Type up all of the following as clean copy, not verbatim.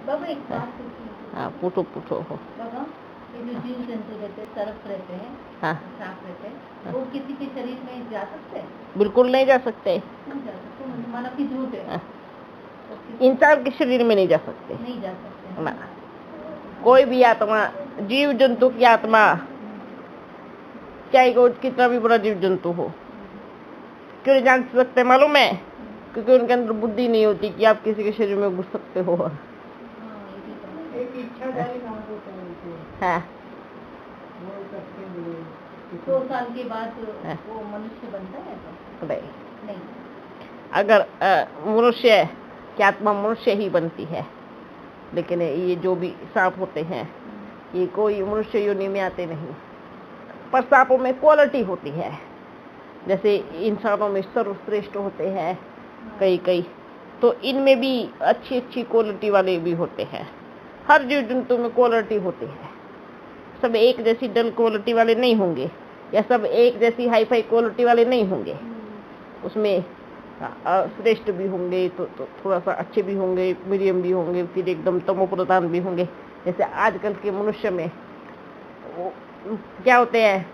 बाबा एक बात पूछी। हाँ पूछो पूछो हो। बाबा ये जो जीव जंतु रहते हैं, सर्प रहते हैं, हाँ सांप रहते हैं, वो किसी के शरीर में जा सकते हैं? बिल्कुल नहीं जा सकते। नहीं जा सकते, मानव की झूठ है। हाँ। इंसान के शरीर में नहीं जा सकते। नहीं जा सकते ना कोई भी आत्मा, जीव जंतु की आत्मा, चाहे वो कितना भी बड़ा जीव जंतु हो, क्यों नहीं जान सकते मालूम है? क्योंकि उनके अंदर बुद्धि नहीं होती कि आप किसी के शरीर में घुस सकते हो। एक इच्छाधारी हाँ 2 साल के बाद वो मनुष्य बनता है तो? नहीं। अगर मनुष्य की आत्मा मनुष्य ही बनती है, लेकिन ये जो भी सांप होते हैं ये कोई मनुष्य योनि में आते नहीं। पर सांपों में क्वालिटी होती है, जैसे इंसानों में सर्वश्रेष्ठ होते हैं कई, तो इनमें भी अच्छी अच्छी क्वालिटी वाले भी होते हैं। हर जीव जंतु में क्वालिटी होती है। सब एक जैसी डल क्वालिटी वाले नहीं होंगे, या सब एक जैसी हाई फाई क्वालिटी वाले नहीं होंगे। उसमें श्रेष्ठ भी होंगे, तो थोड़ा सा अच्छे भी होंगे, मीडियम भी होंगे, फिर एकदम तमो प्रधान भी होंगे। जैसे आजकल के मनुष्य में वो क्या होते हैं,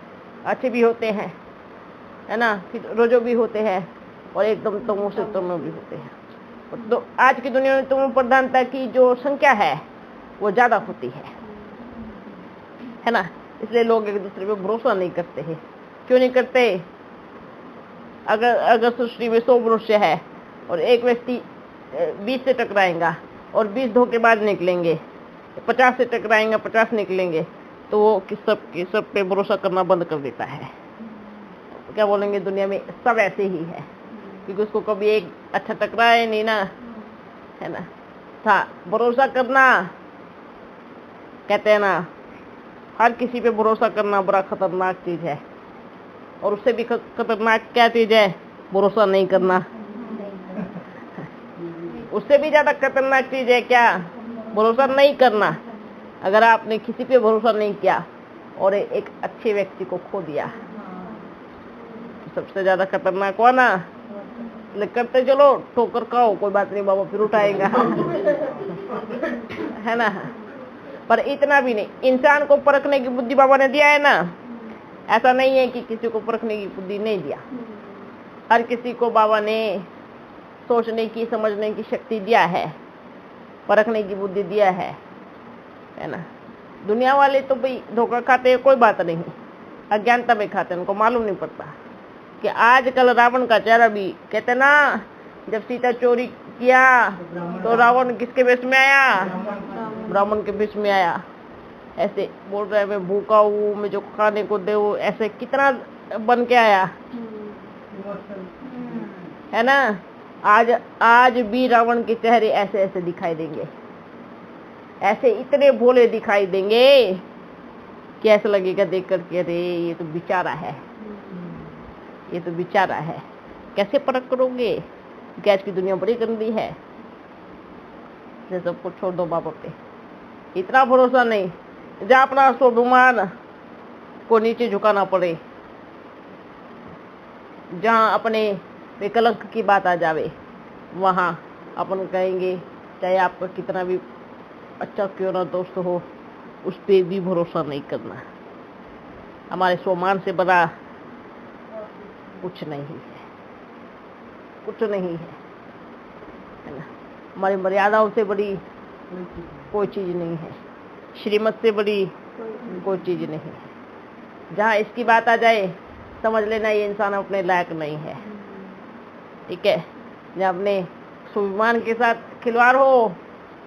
अच्छे भी होते हैं, है ना, फिर रोजो भी होते हैं, और एकदम तमो से तमो भी होते हैं। तो आज की दुनिया में तमो प्रधानता की जो संख्या है वो ज्यादा होती है ना। इसलिए लोग एक दूसरे पे भरोसा नहीं करते हैं। क्यों नहीं करते? अगर सृष्टि में 100 मनुष्य है और एक व्यक्ति 20 से टकराएगा और 20 धोखेबाज निकलेंगे, 50 से टकराएंगे 50 निकलेंगे, तो वो सब पे भरोसा करना बंद कर देता है। क्या बोलेंगे, दुनिया में सब ऐसे ही है, क्योंकि उसको कभी एक अच्छा टकराया नहीं ना, है ना। था भरोसा करना, कहते हैं ना, हर किसी पे भरोसा करना बड़ा खतरनाक चीज है। और उससे भी खतरनाक क्या चीज है? भरोसा नहीं करना। उससे भी ज्यादा खतरनाक चीज है क्या? भरोसा नहीं करना। अगर आपने किसी पे भरोसा नहीं किया और एक अच्छे व्यक्ति को खो दिया, तो सबसे ज्यादा खतरनाक हुआ ना। करते चलो, ठोकर खाओ, कोई बात नहीं बाबा, फिर उठाएगा है ना। पर इतना भी नहीं, इंसान को परखने की बुद्धि बाबा ने दिया है ना। ऐसा नहीं है कि किसी को परखने की बुद्धि नहीं दिया। हर किसी को बाबा ने सोचने की, समझने की शक्ति दिया है, परखने की बुद्धि दिया है ना। दुनिया वाले तो भाई धोखा खाते हैं, कोई बात नहीं, अज्ञानता में खाते हैं, उनको मालूम नहीं पड़ता कि आजकल रावण का चेहरा भी, कहते ना, जब सीता चोरी किया तो रावण किसके वेश में आया? ब्राह्मण के वेश में आया। ऐसे बोल रहे हैं, मैं भूखा हूँ, मैं जो खाने को दे, ऐसे कितना बन के आया, है ना। आज भी रावण के चेहरे ऐसे ऐसे दिखाई देंगे, ऐसे इतने भोले दिखाई देंगे कि ऐसा लगेगा देख करके, अरे ये तो बेचारा है, ये तो बेचारा है। कैसे परख करोगे? क्योंकि आज की दुनिया बड़ी गंदी है। सबको छोड़ दो बाबा पे, इतना भरोसा नहीं, जहाँ अपना स्वाभिमान को नीचे झुकाना पड़े, जहाँ अपने विकलंक की बात आ जावे, वहाँ अपन कहेंगे चाहे आपका कितना भी अच्छा क्यों ना दोस्त हो, उस पर भी भरोसा नहीं करना। हमारे स्वाभिमान से बड़ा कुछ नहीं है, कुछ नहीं है ना। हमारी मर्यादाओं से बड़ी कोई चीज नहीं है, श्रीमत से बड़ी कोई चीज नहीं है। जहाँ इसकी बात आ जाए, समझ लेना ये इंसान अपने लायक नहीं है, ठीक है। जब अपने स्वाभिमान के साथ खिलवाड़ हो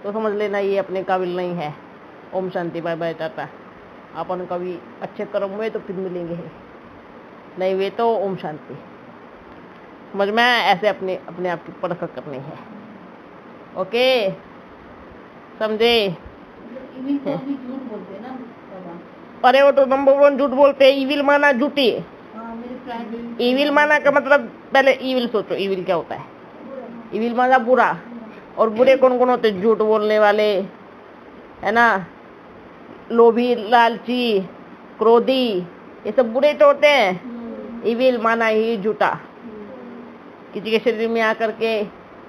तो समझ लेना ये अपने काबिल नहीं है। Om Shanti, bye bye, Tata. अपन कभी अच्छे कर्म हुए तो फिर मिलेंगे, नहीं हुए तो ओम शांति। समझ में ऐसे अपने आप की परख करनी है। ओके, समझे? अरे वो तो नंबर 1 झूठ बोलते हैं। ईविल माना झूठी। ईविल माना का मतलब, पहले ईविल सोचो, ईविल क्या होता है? ईविल माना बुरा। और बुरे कौन कौन होते? झूठ बोलने वाले, है ना, लोभी, लालची, क्रोधी, ये सब बुरे तो होते हैं। ईविल माना ही झूठा। किसी के शरीर में आकर के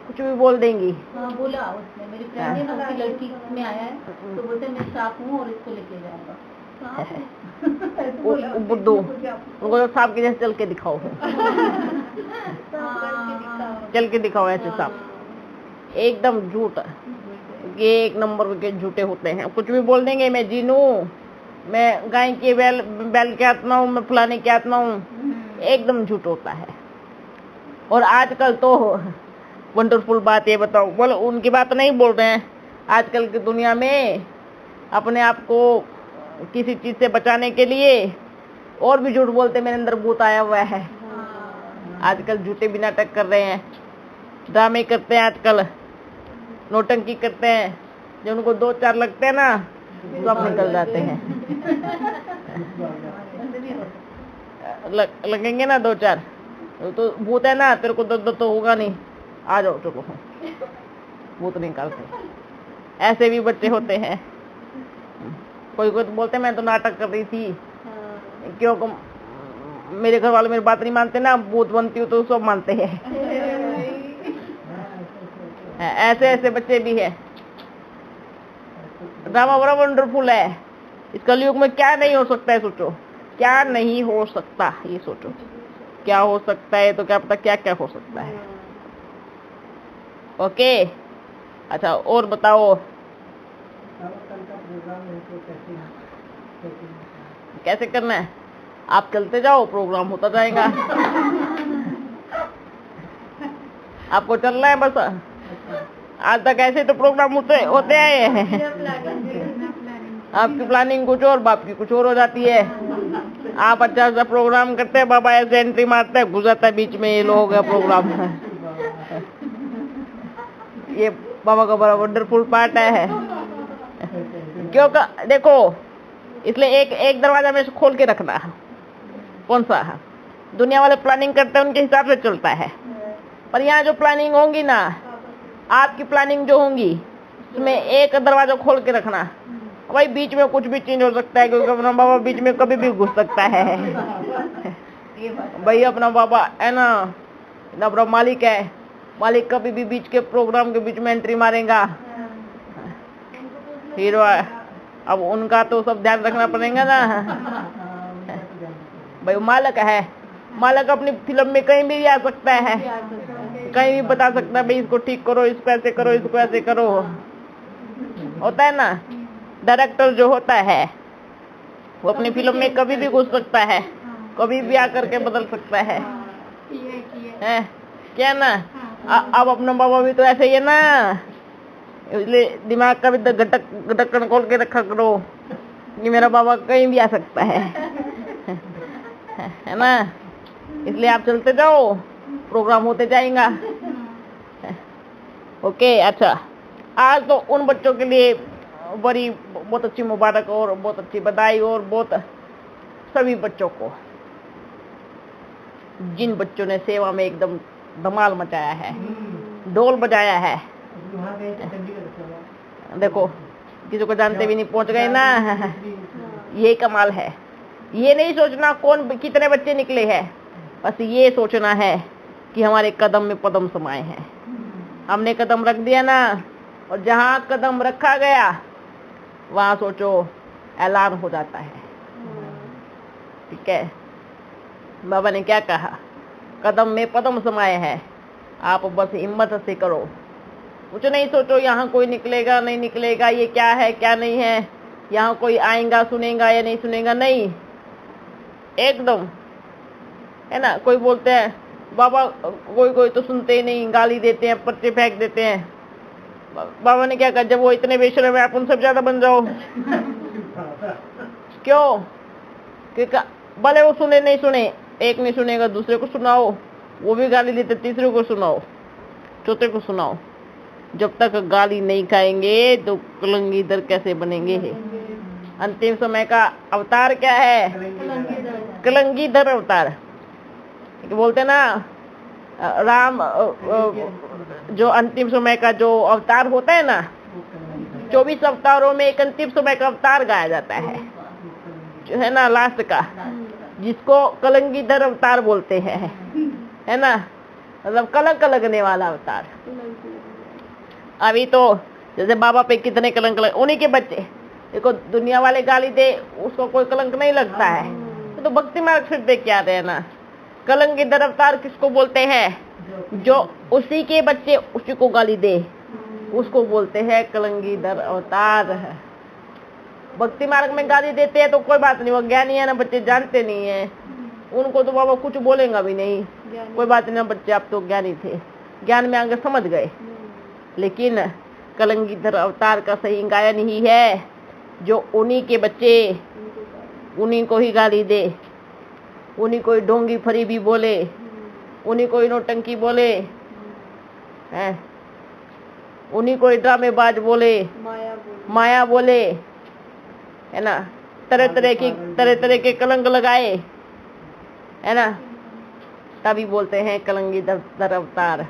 कुछ भी बोल देंगी। हाँ बोला उसने, मेरी फ्रेंड है ना, उसकी लड़की में आया है तो बोलते मैं सांप हूँ और इसको लेके जाऊंगा। बुद्धू, उनको तो सांप के जैसे चल के दिखाओ, चल के दिखाओ ऐसे सांप। एकदम झूठ, ये एक नंबर के झूठे होते हैं। कुछ भी बोल देंगे, मैं जीनू, मैं गाय की बैल की आत्मा हूँ, मैं फलाने की आत्मा हूँ, एकदम झूठ होता है। और आजकल तो वंडरफुल बात ये बताओ, बोलो उनकी बात नहीं बोल रहे हैं, आजकल की दुनिया में अपने आप को किसी चीज से बचाने के लिए और भी झूठ बोलते, मेरे अंदर भूत आया हुआ है। आजकल झूठे भी नाटक कर रहे हैं, ड्रामे करते हैं, आजकल नौटंकी करते हैं। जो उनको 2-4 लगते हैं ना, सब निकल जाते हैं। लगेंगे ना 2-4 तो भूत है ना, तेरे को दर्द तो होगा नहीं, आ जाओ चलो, भूत निकालते। ऐसे भी बच्चे होते हैं। कोई कोई तो बोलते मैं तो नाटक कर रही थी, क्यों मेरे घर वाले मेरी बात नहीं मानते ना, भूत बनती हूँ तो सब मानते हैं। ऐसे ऐसे बच्चे भी है। ड्रामा बड़ा वंडरफुल है। इस कलयुग में क्या नहीं हो सकता है, सोचो क्या नहीं हो सकता, ये सोचो क्या हो सकता है, तो क्या पता क्या क्या हो सकता है। ओके, अच्छा और बताओ कैसे करना है। आप चलते जाओ, प्रोग्राम होता जाएगा। आपको चलना है बस। आज तक ऐसे तो प्रोग्राम होते आए हैं। आपकी प्लानिंग कुछ और, बाप की कुछ और हो जाती है। आप अच्छा सा प्रोग्राम करते हैं, बाबा ऐसे एंट्री मारते हैं, घुस जाता है बीच में, ये लोग है प्रोग्राम। ये बाबा का बड़ा वंडरफुल पार्ट है। क्यों देखो, इसलिए एक दरवाजा में से खोल के रखना। कौन सा? दुनिया वाले प्लानिंग करते हैं, उनके हिसाब से चलता है। पर यहाँ जो प्लानिंग होंगी ना, आपकी प्लानिंग जो होंगी, उसमें एक दरवाजा खोल के रखना। भाई बीच में कुछ भी चेंज हो सकता है, क्योंकि अपना बाबा बीच में कभी भी घुस सकता है। भाई अपना बाबा है ना, अपना मालिक है, मालिक कभी भी बीच के प्रोग्राम के बीच में एंट्री मारेगा। हीरो है, अब उनका तो सब ध्यान रखना पड़ेगा ना। भाई मालिक है, मालिक अपनी फिल्म में कहीं भी आ सकता है, कहीं भी बता सकता है भाई इसको ठीक करो, इसको ऐसे करो, इसको ऐसे करो। होता है ना, डायरेक्टर जो होता है वो अपनी फिल्म में कभी भी घुस सकता है, कभी भी आकर के बदल सकता है। क्या ना, अब अपना बाबा भी तो ऐसे ही है ना, इसलिए दिमाग का भी ढक्कन खोल के रखा करो कि मेरा बाबा कहीं भी आ सकता है ना। इसलिए आप चलते जाओ, प्रोग्राम होते जाएगा। ओके, अच्छा आज तो उन बच्चों के लिए बहुत अच्छी मुबारक और बहुत अच्छी बधाई, और बहुत सभी बच्चों को जिन बच्चों ने सेवा में एकदम धमाल मचाया है, ढोल बजाया है। देखो किसी को जानते भी नहीं पहुंच गए ना, ये कमाल है। ये नहीं सोचना कौन कितने बच्चे निकले हैं, बस ये सोचना है कि हमारे कदम में पदम समाये हैं। हमने कदम रख दिया ना, और जहाँ कदम रखा गया वहाँ सोचो ऐलान हो जाता है। ठीक है, बाबा ने क्या कहा, कदम में पदम समाये है। आप बस हिम्मत से करो, कुछ नहीं सोचो यहाँ कोई निकलेगा नहीं निकलेगा, ये क्या है क्या नहीं है, यहाँ कोई आएगा सुनेगा या नहीं सुनेगा, नहीं, एकदम है ना। कोई बोलते हैं बाबा, कोई तो सुनते ही नहीं, गाली देते हैं, पर्चे फेंक देते हैं। बाबा ने क्या कहा, जब वो इतने बेशर्म है आप उनसे ज्यादा बन जाओ। क्यों? क्योंकि भले वो सुने नहीं सुने, एक नहीं सुनेगा दूसरे को सुनाओ, वो भी गाली देते, तीसरे को सुनाओ, चौथे को सुनाओ। जब तक गाली नहीं खाएंगे तो कलंगीधर कैसे बनेंगे? अंतिम समय का अवतार क्या है? कलंगीधर अवतार। बोलते ना, राम जो अंतिम समय का जो अवतार होता है ना, 24 अवतारों में एक अंतिम समय का अवतार गाया जाता है, जो है ना लास्ट का, जिसको कलंगीधर अवतार बोलते हैं, है ना। मतलब कलंक लगने वाला अवतार। अभी तो जैसे बाबा पे कितने कलंक लग, उन्हीं के बच्चे देखो, दुनिया वाले गाली दे उसको कोई कलंक नहीं लगता है, तो भक्ति मार्ग फिर देख के आते हैं ना। कलंकीधर अवतार किसको बोलते हैं? जो उसी के बच्चे उसी को गाली दे उसको बोलते हैं कलंकीधर अवतार। भक्ति मार्ग में गाली देते हैं तो कोई बात नहीं, वो ज्ञानी है ना, बच्चे जानते नहीं है, उनको तो बाबा कुछ बोलेगा भी नहीं, कोई बात नहीं, बच्चे आप तो ज्ञानी थे, ज्ञान में आगे समझ गए। लेकिन कलंकीधर अवतार का सही गायन ही है जो उन्हीं के बच्चे उन्हीं को ही गाली दे, उन्हीं को ही ढोंगी फरी भी बोले, उन्हीं को ही नौटंकी बोले, हैं, उन्हीं को ही ड्रामेबाज बोले, माया बोले, है ना, तरह तरह के कलंक लगाए, है ना, तभी बोलते हैं कलंकीधर अवतार।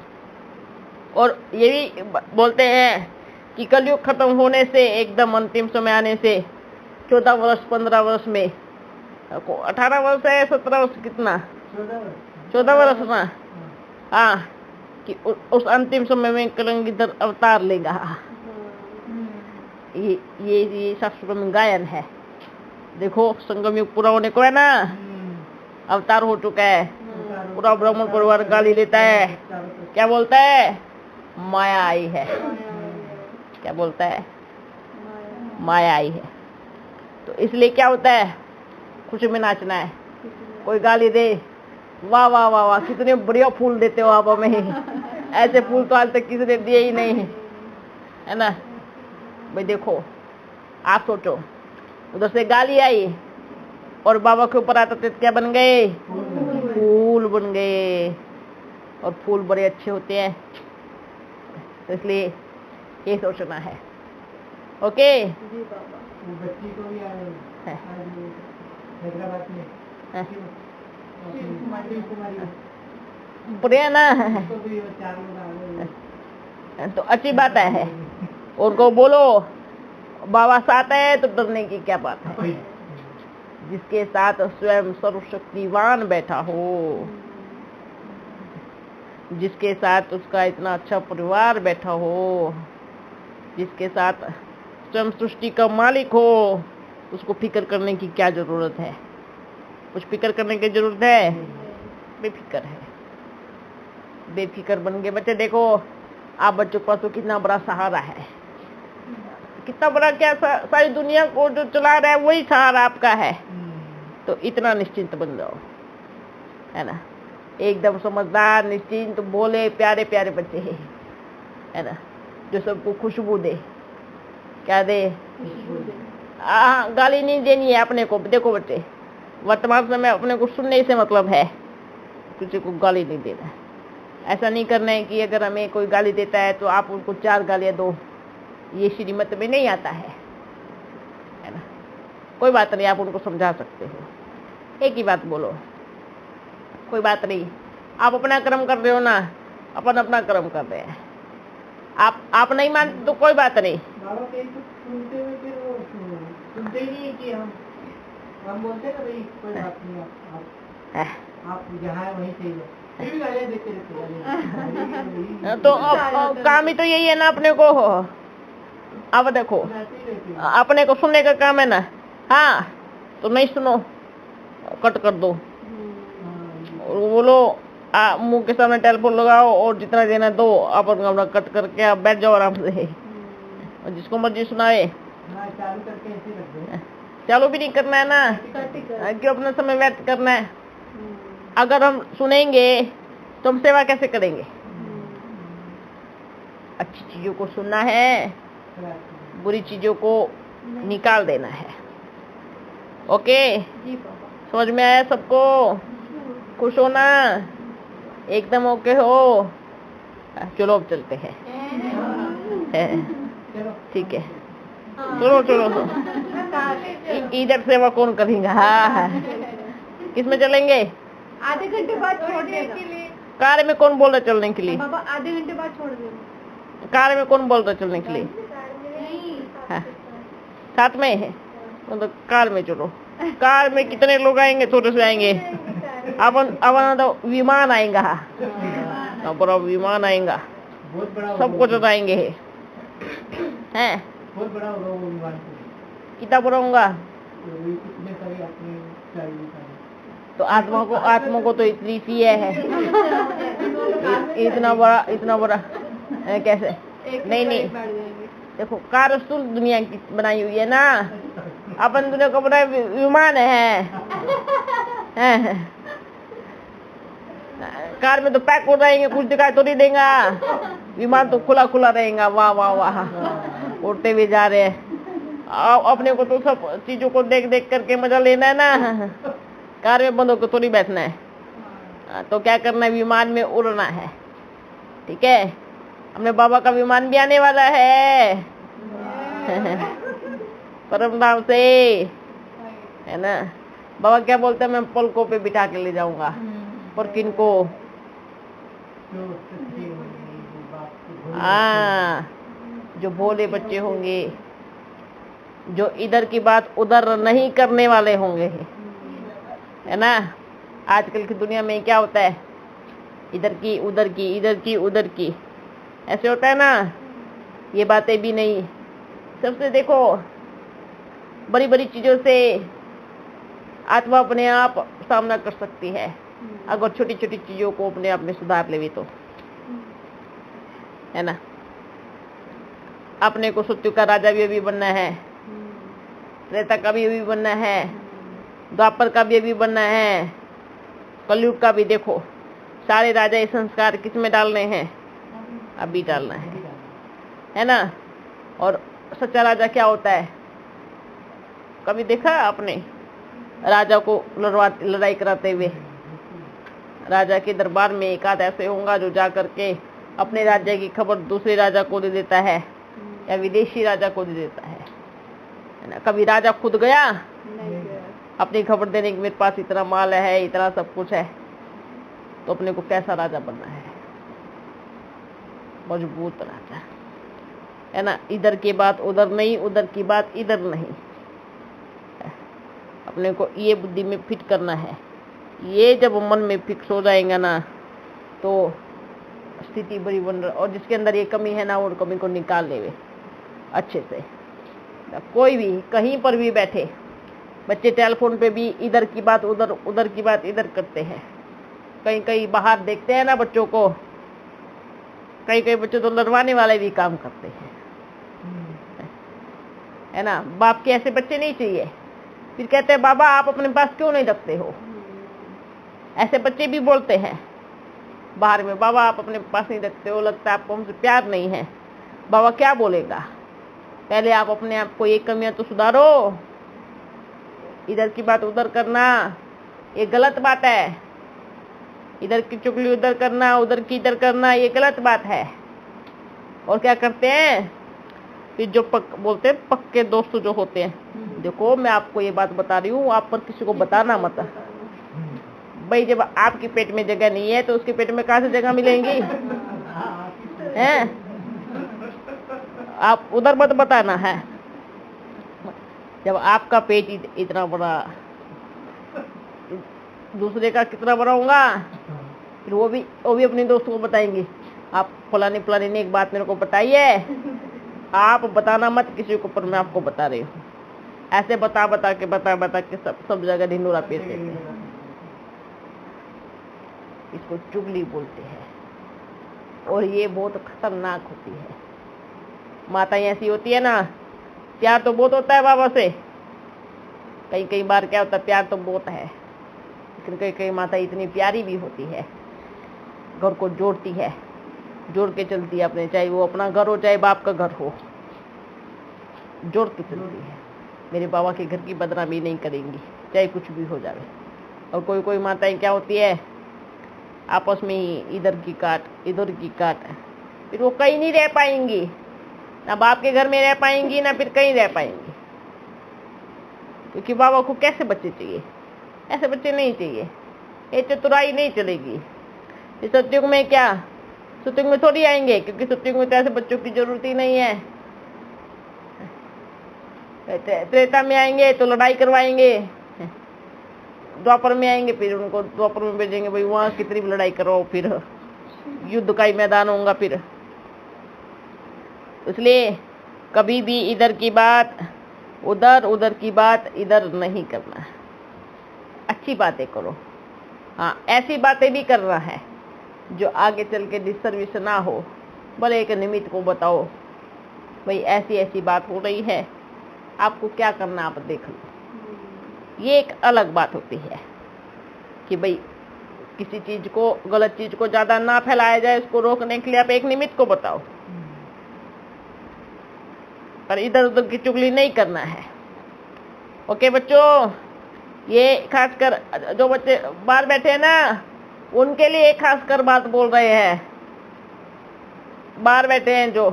और ये भी बोलते हैं कि कलयुग खत्म होने से एकदम अंतिम समय आने से 14 वर्ष 15 वर्ष में 18 वर्ष है 17 वर्ष, कितना 14 वर्ष ना, हाँ, कि उस अंतिम समय में कलंकीधर अवतार लेगा। ये शास्त्रों में गायन है। देखो संगम युग पूरा होने को है ना, अवतार हो चुका है, पूरा ब्राह्मण परिवार गाली लेता है, क्या बोलता है? माया आई है। क्या बोलता है? माया आई है। तो इसलिए क्या होता है? खुशी में नाचना है। कोई गाली दे, वाह वाह वाह वाह, कितने बढ़िया फूल देते हो आप हमें, ऐसे फूल तो आज तक किसी ने दिए ही नहीं, है ना। भाई देखो, आप सोचो, उधर से गाली आई और बाबा के ऊपर आते थे, क्या बन गए? फूल बन गए। और फूल बड़े अच्छे होते हैं, तो इसलिए ये सोचना है। ओके, बच्ची को भी हैदराबाद में बढ़िया ना, तो अच्छी बात है। उनको बोलो बाबा साथ है तो डरने की क्या बात है। जिसके साथ स्वयं सर्वशक्तिवान बैठा हो, जिसके साथ उसका इतना अच्छा परिवार बैठा हो, जिसके साथ स्वयं सृष्टि का मालिक हो, उसको फिक्र करने की क्या जरूरत है? कुछ फिक्र करने की जरूरत है? बेफिक्र है। बेफिक्र बन गए बच्चे। देखो आप बच्चों के पास तो कितना बड़ा सहारा है, कितना बड़ा, क्या सारी दुनिया को जो चला रहा है वही सहारा आपका है। तो इतना निश्चिंत बन जाओ, है ना, एकदम समझदार, निश्चिंत, बोले प्यारे प्यारे बच्चे हैं, है ना, जो सबको खुशबू दे। क्या दे? गाली नहीं देनी है अपने को। देखो बच्चे, वर्तमान समय अपने को सुनने से मतलब है, किसी को गाली नहीं देना। ऐसा नहीं करना है कि अगर हमें कोई गाली देता है तो आप उनको 4 गालियां दो, ये श्रीमत में नहीं आता है ना। कोई बात नहीं, आप उनको समझा सकते हो, एक ही बात बोलो, कोई बात नहीं, आप अपना कर्म कर रहे हो ना, अपन अपना कर्म कर रहे हैं। आप नहीं मानते तो कोई बात नहीं। बाबा सुनते हुए फिर वो सुनते ही नहीं कि हम बोलते हैं ना भाई कोई बात नहीं, आप जहाँ है वहीं सही है, फिर भी गालियाँ देते रहते। तो काम ही तो यही है ना अपने को। अब देखो अपने को सुनने का काम है ना, हाँ तो नहीं सुनो, कट कर दो और बोलो, मुंह के सामने टेलीफोन लगाओ और जितना देना दो, अपन अपना कट करके आप बैठ जाओ आराम से, और जिसको मर्जी सुनाए। चालू करके ऐसे रख दो, चालू भी नहीं करना है ना, क्यों अपना समय व्यर्थ करना है। अगर हम सुनेंगे तो हम सेवा कैसे करेंगे? अच्छी चीजों को सुनना है, बुरी चीजों को निकाल देना है। ओके, समझ में आया सबको? खुश होना, एकदम ओके हो। चलो अब चलते हैं, ठीक है, चलो चलो। इधर सेवा कौन करेगा? हाँ, किसमें चलेंगे? आधे घंटे बाद छोड़ देगा। कार में कौन बोल रहा चलने के लिए? बाबा आधे घंटे बाद छोड़ देगा। कार में कौन बोल रहा चलने के लिए? हाँ, साथ में है, मतलब कार में चलो। कार में कितने लोग आएंगे? थोड़े से आएंगे। अब तो विमान आएगा। इतना बड़ा विमान आएगा, बहुत बड़ा सबको जलाएंगे हैं। बहुत बड़ा होगा वो विमान को। कितना बड़ा होगा? तो ये कितने सारे अपने चाहिए सारे। तो आत्मा को तो इतनी सी है इतना बड़ा कैसे? नहीं देखो, कार रसूल दुनिया की बनाई हुई है ना, अपन दुनिया को बड़ा विमान है। कार में तो पैक हो जाएंगे, कुछ दिखाई तो नहीं देगा, विमान तो खुला रहेगा। वाह वाह वाह, उड़ते हुए जा रहे हैं। अपने को तो सब चीजों को देख करके मजा लेना है ना, कार में बंद होकर तो नहीं बैठना है। तो क्या करना है, विमान में उड़ना है। ठीक है, अपने बाबा का विमान भी आने वाला है परम धाम से, है ना। बाबा क्या बोलते हैं, मैं पलकों पे बिठा के ले जाऊंगा। और किनको? जो भोले बच्चे होंगे, जो इधर की बात उधर नहीं करने वाले होंगे, है ना। आजकल की दुनिया में क्या होता है, इधर की उधर की, इधर की उधर की, ऐसे होता है ना। ये बातें भी नहीं, सबसे देखो बड़ी बड़ी चीजों से आत्मा अपने आप सामना कर सकती है, अगर छोटी छोटी चीजों को अपने आप में सुधार लेवे तो, है ना। अपने को सत्यु का राजा भी अभी बनना है, त्रेता का भी अभी बनना है, द्वापर का भी अभी बनना है, कलयुग का भी। देखो सारे राजा ये संस्कार किस में डालने हैं, अभी डालना है ना। और सच्चा राजा क्या होता है, कभी देखा आपने राजा को लड़ाई कराते हुए? राजा के दरबार में एक आध ऐसे होगा जो जा करके अपने राज्य की खबर दूसरे राजा को दे देता है, या विदेशी राजा को दे देता है ना। कभी राजा खुद गया अपनी खबर देने की, मेरे पास इतना माल है, इतना सब कुछ है। तो अपने को कैसा राजा बनना है, मजबूत राजा, है ना। इधर की बात उधर नहीं, उधर की बात इधर नहीं। अपने को ये बुद्धि में फिट करना है। ये जब मन में फिक्स हो जाएगा ना, तो स्थिति बड़ी बन रही। और जिसके अंदर ये कमी है ना, वो कमी को निकाल लेवे अच्छे से। कोई भी कहीं पर भी बैठे, बच्चे टेलीफोन पे भी इधर की बात उधर, उधर की बात इधर करते हैं। कहीं बाहर देखते हैं ना बच्चों को, कई बच्चे तो लड़वाने वाले भी काम करते हैं, है ना। बाप के ऐसे बच्चे नहीं चाहिए। फिर कहते हैं बाबा आप अपने पास क्यों नहीं रखते हो, ऐसे बच्चे भी बोलते हैं बाहर में, बाबा आप अपने पास नहीं रखते हो, लगता है आपको हमसे प्यार नहीं है। बाबा क्या बोलेगा, पहले आप अपने आप को ये कमियां तो सुधारो। इधर की बात उधर करना ये गलत बात है, इधर की चुगली उधर करना, उधर की इधर करना, ये गलत बात है। और क्या करते हैं फिर जो बोलते हैं पक्के दोस्त जो होते हैं, देखो मैं आपको ये बात बता रही हूँ, आप पर किसी को बताना मत। भाई जब आपके पेट में जगह नहीं है तो उसके पेट में कहाँ से जगह मिलेंगी, हैं? आप उधर मत बताना है। जब आपका पेट इतना बड़ा, दूसरे का कितना बड़ा होगा, फिर वो भी अपने दोस्तों को बताएंगे, आप फलाने ने एक बात मेरे को बताई है, आप बताना मत किसी को, पर मैं आपको बता रही हूँ। ऐसे बता के सब जगह ढिंडोरा पीस देते हैं। इसको चुगली बोलते हैं, और ये बहुत खतरनाक होती है। माताएं ऐसी होती है ना, प्यार तो बहुत होता है बाबा से, कई बार क्या होता है, प्यार तो बहुत है, लेकिन कई माता इतनी प्यारी भी होती है, घर को जोड़ती है, जोड़ के चलती है अपने, चाहे वो अपना घर हो चाहे बाप का घर हो, जोड़ के चलती है। मेरे बाबा के घर की बदनामी नहीं करेंगी, चाहे कुछ भी हो जाए। और कोई माताएं क्या होती है, आपस में ही इधर की काट इधर की काट, फिर वो कहीं नहीं रह पाएंगी, ना बाप के घर में रह पाएंगी ना फिर कहीं रह पाएंगी। क्योंकि बाबा को कैसे बच्चे चाहिए, ऐसे बच्चे नहीं चाहिए। ये चतुराई नहीं चलेगी। इस सत्युग में क्या, सत्युग में थोड़ी आएंगे, क्योंकि सत्युग में तो ऐसे बच्चों की जरूरत ही नहीं है। त्रेता में आएंगे तो लड़ाई करवाएंगे, द्वापर में आएंगे फिर उनको द्वापर में भेजेंगे, भाई वहाँ कितनी भी लड़ाई करो, फिर युद्ध का ही मैदान होगा फिर। इसलिए कभी भी इधर की बात उधर, उधर की बात इधर नहीं करना। अच्छी बातें करो। हाँ, ऐसी बातें भी करना है जो आगे चल के डिस्टर्बिंस ना हो। भले एक निमित्त को बताओ, भाई ऐसी ऐसी बात हो रही है, आपको क्या करना आप देख लो। ये एक अलग बात होती है कि भाई किसी चीज को, गलत चीज को ज्यादा ना फैलाया जाए, उसको रोकने के लिए आप एक निमित्त को बताओ, पर इधर उधर की चुगली नहीं करना है। ओके बच्चों, ये खासकर जो बच्चे बाहर बैठे हैं ना, उनके लिए खासकर बात बोल रहे हैं। बाहर बैठे हैं जो,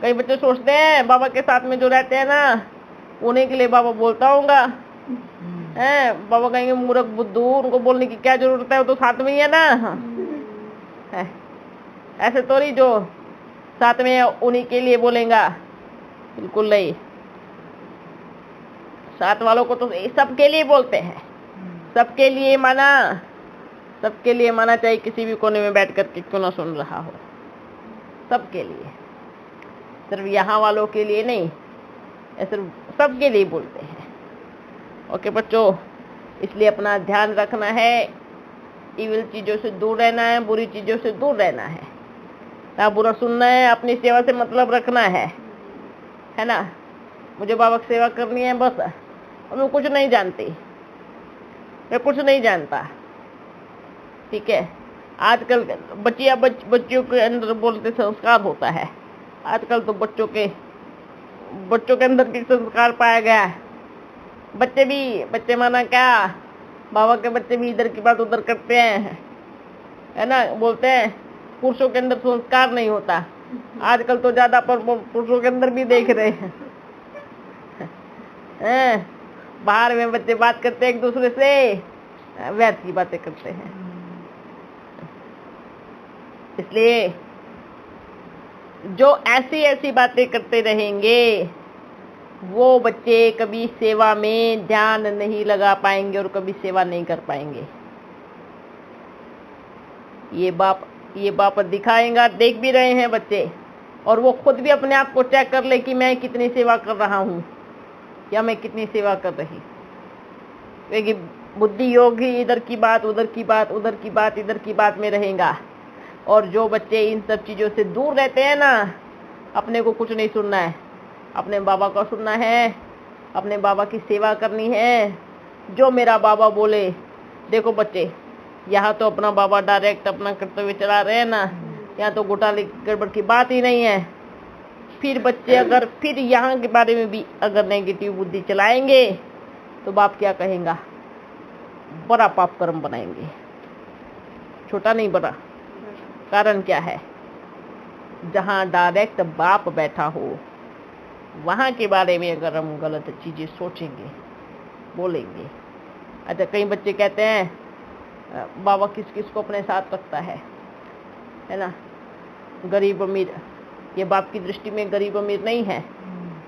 कई बच्चे सोचते हैं बाबा के साथ में जो रहते हैं ना, उन्हीं के लिए बाबा बोलता होगा। हैं, बाबा कहेंगे मूर्ख बुद्धू, उनको बोलने की क्या जरूरत है, वो तो साथ में ही है ना। है, ऐसे तो नहीं जो साथ में है उन्हीं के लिए बोलेगा, बिल्कुल नहीं। साथ वालों को तो सबके लिए बोलते हैं, सबके लिए माना, सबके लिए माना, चाहे किसी भी कोने में बैठ करके क्यों ना सुन रहा हो, सबके लिए, सिर्फ यहाँ वालों के लिए नहीं, सिर्फ सबके लिए बोलते हैं। ओके बच्चों, इसलिए अपना ध्यान रखना है, इविल चीजों से दूर रहना है, बुरी चीजों से दूर रहना है, ना बुरा सुनना है, अपनी सेवा से मतलब रखना है ना। मुझे बाबा की सेवा करनी है बस, और मैं कुछ नहीं जानती, मैं कुछ नहीं जानता, ठीक है। आजकल बच्चियों के अंदर बोलते संस्कार होता है। आजकल तो बच्चों के अंदर के संस्कार पाया गया है। बच्चे माना क्या, बाबा के बच्चे भी इधर की बात उधर करते हैं, है ना। बोलते हैं पुरुषों के अंदर संस्कार नहीं होता। आजकल तो ज्यादा पर पुरुषों के अंदर भी देख रहे हैं। बाहर में बच्चे बात करते हैं एक दूसरे से, व्यर्थ की बातें करते हैं। इसलिए जो ऐसी ऐसी बातें करते रहेंगे, वो बच्चे कभी सेवा में ध्यान नहीं लगा पाएंगे और कभी सेवा नहीं कर पाएंगे। ये बाप दिखाएगा, देख भी रहे हैं बच्चे, और वो खुद भी अपने आप को चेक कर ले कि मैं कितनी सेवा कर रहा हूँ या मैं कितनी सेवा कर रही। क्योंकि बुद्धि योग ही इधर की बात उधर की बात, उधर की बात इधर की बात में रहेगा। और जो बच्चे इन सब चीजों से दूर रहते हैं ना, अपने को कुछ नहीं सुनना है, अपने बाबा को सुनना है, अपने बाबा की सेवा करनी है, जो मेरा बाबा बोले। देखो बच्चे, यहाँ तो अपना बाबा डायरेक्ट अपना कर्तव्य चला रहे हैं ना, यहाँ तो घोटाले गड़बड़ की बात ही नहीं है। फिर बच्चे अगर फिर यहाँ के बारे में भी अगर नेगेटिव बुद्धि चलाएंगे तो बाप क्या कहेगा, बड़ा पाप कर्म बनाएंगे, छोटा नहीं बड़ा। कारण क्या है, जहाँ डायरेक्ट बाप बैठा हो, वहाँ के बारे में अगर हम गलत चीजें सोचेंगे, बोलेंगे। अच्छा, कई बच्चे कहते हैं बाबा किस किस को अपने साथ रखता है ना, गरीब अमीर। ये बाप की दृष्टि में गरीब अमीर नहीं है।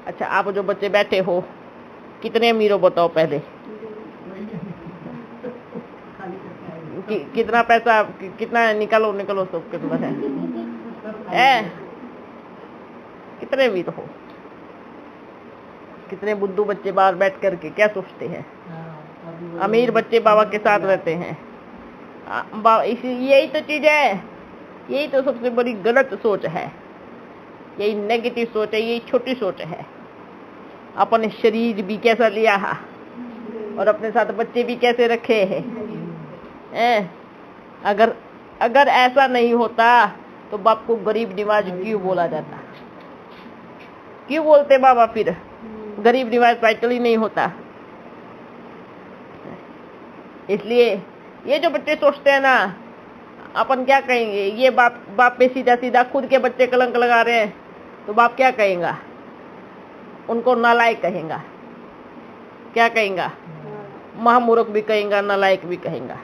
अच्छा, आप जो बच्चे बैठे हो, कितने अमीर हो बताओ पहले? कितना पैसा, कितना निकालो सब कितना है? कितने अमीर हो? कितने बुद्धू बच्चे बाहर बैठ करके क्या सोचते हैं? अमीर बच्चे बाबा के साथ रहते हैं। यही तो चीज है, यही तो सबसे बड़ी गलत सोच है, यही नेगेटिव सोच है, यही छोटी सोच है। अपने शरीर भी कैसा लिया है और अपने साथ बच्चे भी कैसे रखे हैं। अगर ऐसा नहीं होता तो बाप को गरीब निवाज क्यों बोला जाता? क्यों बोलते बाबा फिर? गरीब निवाज टाइटल ही नहीं होता। इसलिए ये जो बच्चे सोचते हैं ना, अपन क्या कहेंगे, ये बाप पे सीधा सीधा खुद के बच्चे कलंक लगा रहे हैं, तो बाप क्या कहेगा? उनको नालायक कहेगा। क्या कहेगा? महामूर्ख भी कहेगा, नालायक भी कहेगा,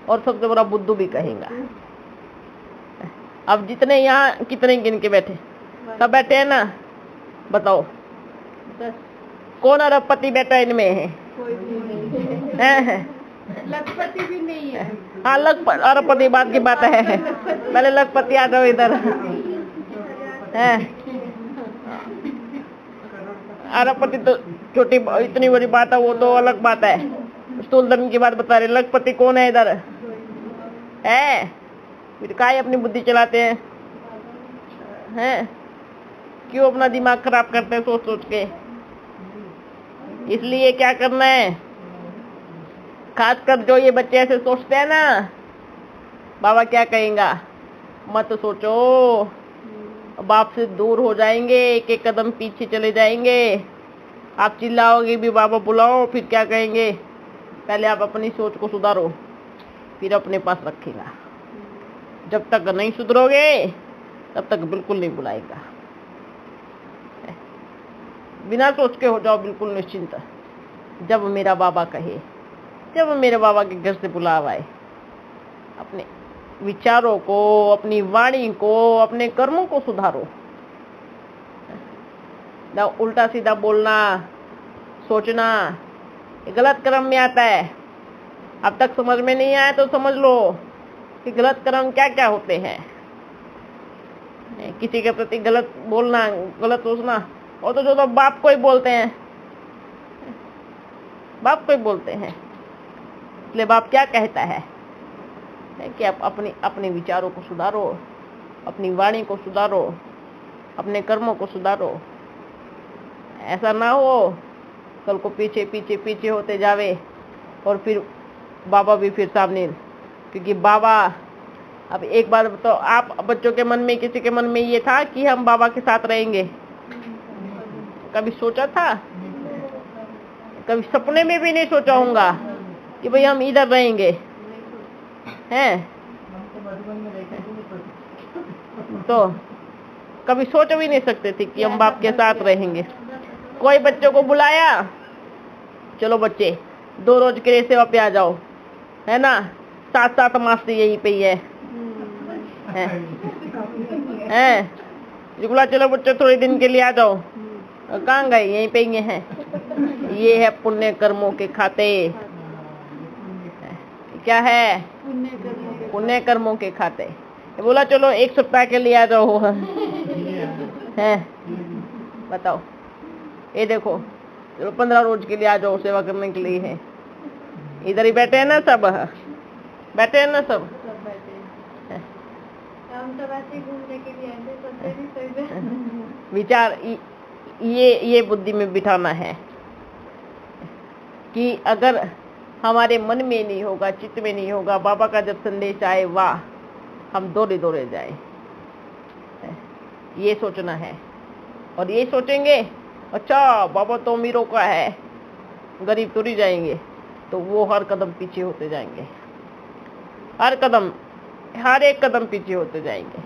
और सबसे बड़ा बुद्धू भी कहेगा। अब जितने यहाँ कितने गिन के बैठे, सब बैठे हैं ना, बताओ कौन अरबपति बैठा इनमें है? लखपति भी नहीं है। हाँ अरबपति बात की बात है। पहले लखपति आ जाओ इधर है। अरबपति तो छोटी इतनी बड़ी बात है, वो तो अलग बात है। स्थूलधन की बात बता रहे। लखपति कौन है इधर है? फिर काहे अपनी बुद्धि चलाते हैं? क्यों अपना दिमाग खराब करते हैं सोच सोच के? इसलिए क्या करना है, खासकर जो ये बच्चे ऐसे सोचते हैं ना, बाबा क्या कहेगा मत सोचो, बाप से दूर हो जाएंगे, एक एक कदम पीछे चले जाएंगे। आप चिल्लाओगे भी बाबा बुलाओ, फिर क्या कहेंगे? पहले आप अपनी सोच को सुधारो, फिर अपने पास रखेगा। जब तक नहीं सुधरोगे तब तक बिल्कुल नहीं बुलाएगा। बिना सोच के हो जाओ बिल्कुल निश्चिंत। जब मेरा बाबा कहे, जब मेरे बाबा के घर से बुलावा आए, अपने विचारों को, अपनी वाणी को, अपने कर्मों को सुधारो। ना उल्टा सीधा बोलना, सोचना, ये गलत कर्म में आता है। अब तक समझ में नहीं आया तो समझ लो कि गलत कर्म क्या क्या होते हैं। किसी के प्रति गलत बोलना, गलत सोचना, और तो जो तो बाप को ही बोलते हैं, बाप को ही बोलते हैं। इसलिए बाप क्या कहता है कि आप अपने विचारों को सुधारो, अपनी वाणी को सुधारो, अपने कर्मों को सुधारो। ऐसा ना हो कल को पीछे पीछे पीछे होते जावे और फिर बाबा भी फिर सामने। क्योंकि बाबा, अब एक बार तो आप बच्चों के मन में, किसी के मन में ये था कि हम बाबा के साथ रहेंगे? कभी सोचा था? कभी सपने में भी नहीं सोचा होगा कि भाई हम इधर रहेंगे हैं। तो कभी सोच भी नहीं सकते थे कि हम बाप के साथ रहेंगे। कोई बच्चों को बुलाया, चलो बच्चे 2 रोज के लिए सेवा पे आ जाओ, है ना, 7 मास से यहीं पे ही है। बोला चलो बच्चों थोड़े दिन के लिए आ जाओ, कहाँ गए? यहीं पे ही हैं। ये है पुण्य कर्मों के खाते। क्या है? पुण्य कर्मों के खाते। बोला चलो 1 सप्ताह के लिए आ जाओ, है बताओ। ये देखो चलो 15 रोज के लिए आ जाओ, सेवा करने के लिए है। इधर ही बैठे हैं ना सब, बैठे हैं ना सब। हम तो वैसे ही घूमने के लिए आए थे। विचार ये बुद्धि में बिठाना है कि अगर हमारे मन में नहीं होगा, चित्त में नहीं होगा, बाबा का जब संदेश आए वाह, हम दौड़े दौड़े जाए। ये सोचना है। और ये सोचेंगे अच्छा बाबा तो अमीरों का है, गरीब तो नहीं जाएंगे, तो वो हर कदम पीछे होते जाएंगे। हर कदम, हर एक कदम पीछे होते जाएंगे।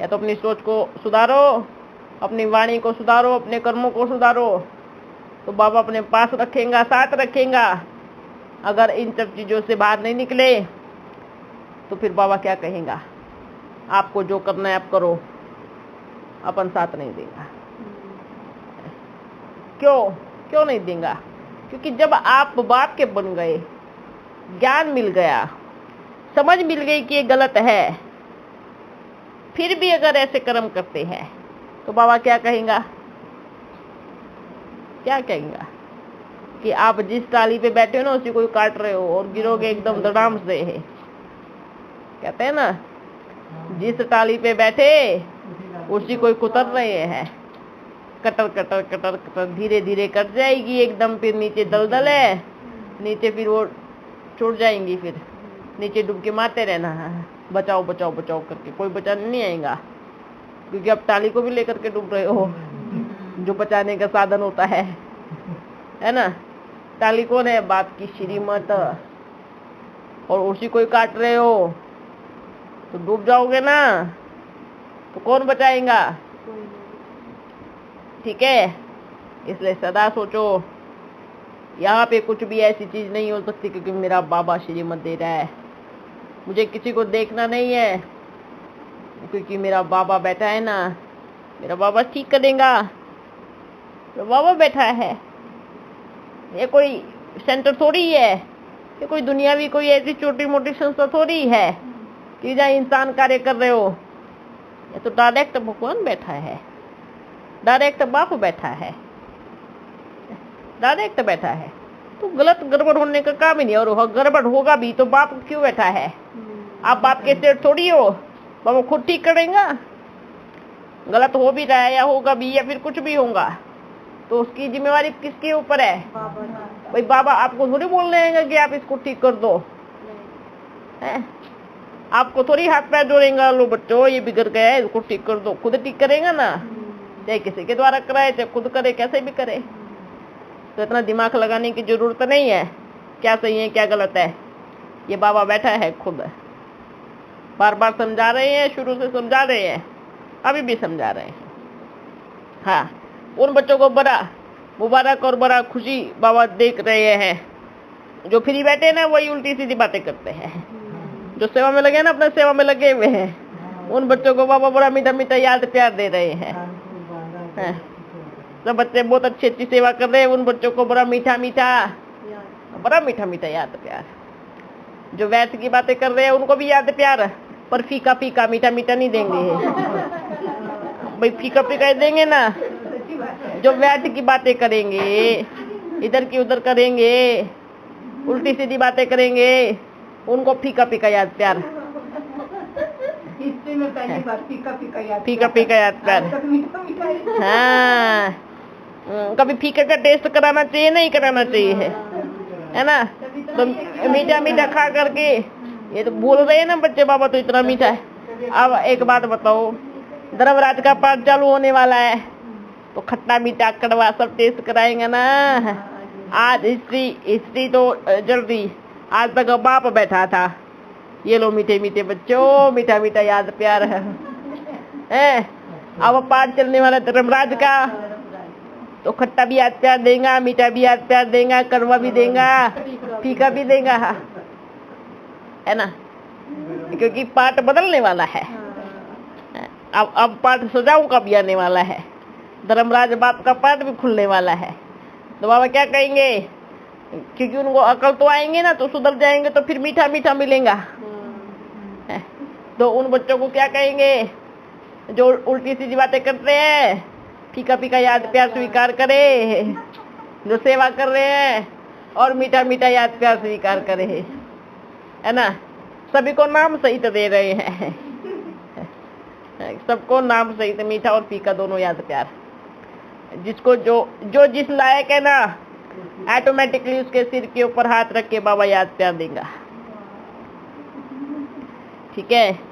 या तो अपनी सोच को सुधारो, अपनी वाणी को सुधारो, अपने कर्मों को सुधारो, तो बाबा अपने पास रखेगा, साथ रखेगा। अगर इन सब चीजों से बाहर नहीं निकले तो फिर बाबा क्या कहेगा? आपको जो करना है आप करो, अपन साथ नहीं देगा। क्यों नहीं देगा? क्योंकि जब आप बाप के बन गए, ज्ञान मिल गया, समझ मिल गई कि ये गलत है, फिर भी अगर ऐसे कर्म करते हैं तो बाबा क्या कहेगा? क्या कहेगा कि आप जिस टाली पे बैठे हो ना उसी को काट रहे हो और गिरोगे एकदम धड़ाम से। है कहते हैं ना, जिस टाली पे बैठे उसी को कुतर रहे हैं। कटर कटर कटर कटर धीरे धीरे कट जाएगी एकदम, फिर नीचे दलदल है, नीचे फिर वो छूट जाएंगी, फिर नीचे डुबकी मारते रहना है, बचाओ बचाओ बचाओ करके। कोई बचाने नहीं आएगा क्योंकि आप टाली को भी लेकर के डूब रहे हो, जो बचाने का साधन होता है ना। टाली कौन है? बाप की श्रीमत, और उसी को ही काट रहे हो तो डूब जाओगे ना, तो कौन बचाएगा? ठीक है। इसलिए सदा सोचो यहाँ पे कुछ भी ऐसी चीज नहीं हो सकती क्योंकि मेरा बाबा श्रीमत दे रहा है। मुझे किसी को देखना नहीं है क्योंकि मेरा बाबा बैठा है ना, मेरा बाबा ठीक करेगा। मेरा बाबा बैठा है, ये कोई सेंटर थोड़ी है ये कोई दुनियावी कोई ऐसी छोटी मोटी संस्था थोड़ी है कि जहाँ इंसान कार्य कर रहे हो। ये तो डायरेक्ट भगवान बैठा है, डायरेक्ट बाप बैठा है, डायरेक्ट बैठा है। तो गलत गड़बड़ होने का काम ही नहीं। और गड़बड़ होगा भी तो बाप क्यों बैठा है? आप बाप के सेठ थोड़ी हो, बाबा खुद ठीक करेगा। गलत हो भी रहा है या होगा भी या फिर कुछ भी होगा तो उसकी जिम्मेवारी किसके ऊपर है? भाई बाबा आपको थोड़ी बोल रहे हैं कि आप इसको ठीक कर दो, है? आपको थोड़ी हाथ पैर जोड़ेगा, लो बच्चों ये बिगड़ गया है इसको ठीक कर दो। खुद ठीक करेगा ना, चाहे किसी के द्वारा कराए चाहे खुद करे, कैसे भी करे। तो इतना दिमाग लगाने की जरूरत नहीं है क्या सही है क्या गलत है। ये बाबा बैठा है खुद, बार बार समझा रहे हैं, शुरू से समझा रहे हैं, अभी भी समझा रहे हैं। हाँ, उन बच्चों को बड़ा मुबारक और बड़ा खुशी बाबा देख रहे हैं। जो फ्री बैठे ना वही उल्टी सीधी बातें करते हैं। जो सेवा में लगे ना, अपने सेवा में लगे हुए हैं, उन बच्चों को बाबा बड़ा मीठा मीठा याद प्यार दे रहे हैं। सब बच्चे बहुत अच्छी अच्छी सेवा कर रहे हैं, उन बच्चों को बड़ा मीठा मीठा याद प्यार। जो वैसे की बातें कर रहे हैं उनको भी याद प्यार, पर फीका फीका मीठा मीठा नहीं देंगे। भाई फीका फीका देंगे ना। जो वैसे की बातें करेंगे, इधर की उधर करेंगे, उल्टी सीधी बातें करेंगे, उनको फीका फीका याद प्यार। हिस्से में पहली बार फीका फीका याद प्यार। हाँ, कभी फीका का टेस्ट कराना चाहिए नहीं कराना चाहिए है ना। तो मीठा मीठा खा करके ये तो बोल रहे हैं ना बच्चे बाबा तो इतना मीठा है। अब एक बात बताओ, धर्मराज का पाठ चालू होने वाला है तो खट्टा मीठा कड़वा सब टेस्ट कराएंगे ना। आज हिस्ट्री तो जल्दी, आज तक बाप बैठा था। ये लो मीठे मीठे बच्चों, मीठा मीठा याद प्यार है। अब पाठ चलने वाला धर्मराज का तो खट्टा भी याद प्यार देगा, मीठा भी याद प्यार देगा, कड़वा भी देगा, फीका भी देगा, है ना। क्योंकि पाठ बदलने वाला है। अब पाठ सजाऊ का भी आने वाला है। धर्मराज बाप का पाठ भी खुलने वाला है। तो बाबा क्या कहेंगे? क्योंकि उनको अकल तो आएंगे ना, तो सुधर जाएंगे, तो फिर मीठा मीठा मिलेगा। तो उन बच्चों को क्या कहेंगे जो उल्टी सीधी बातें करते हैं? फीका फीका याद प्यार स्वीकार करे। जो सेवा कर रहे हैं और मीठा मीठा याद प्यार स्वीकार करे, है ना। सभी को नाम सहित दे रहे हैं, सबको नाम सहित मीठा और फीका दोनों याद प्यार। जिसको जो जिस लायक है ना, ऑटोमेटिकली उसके सिर के ऊपर हाथ रख के बाबा याद प्यार देगा। ठीक है।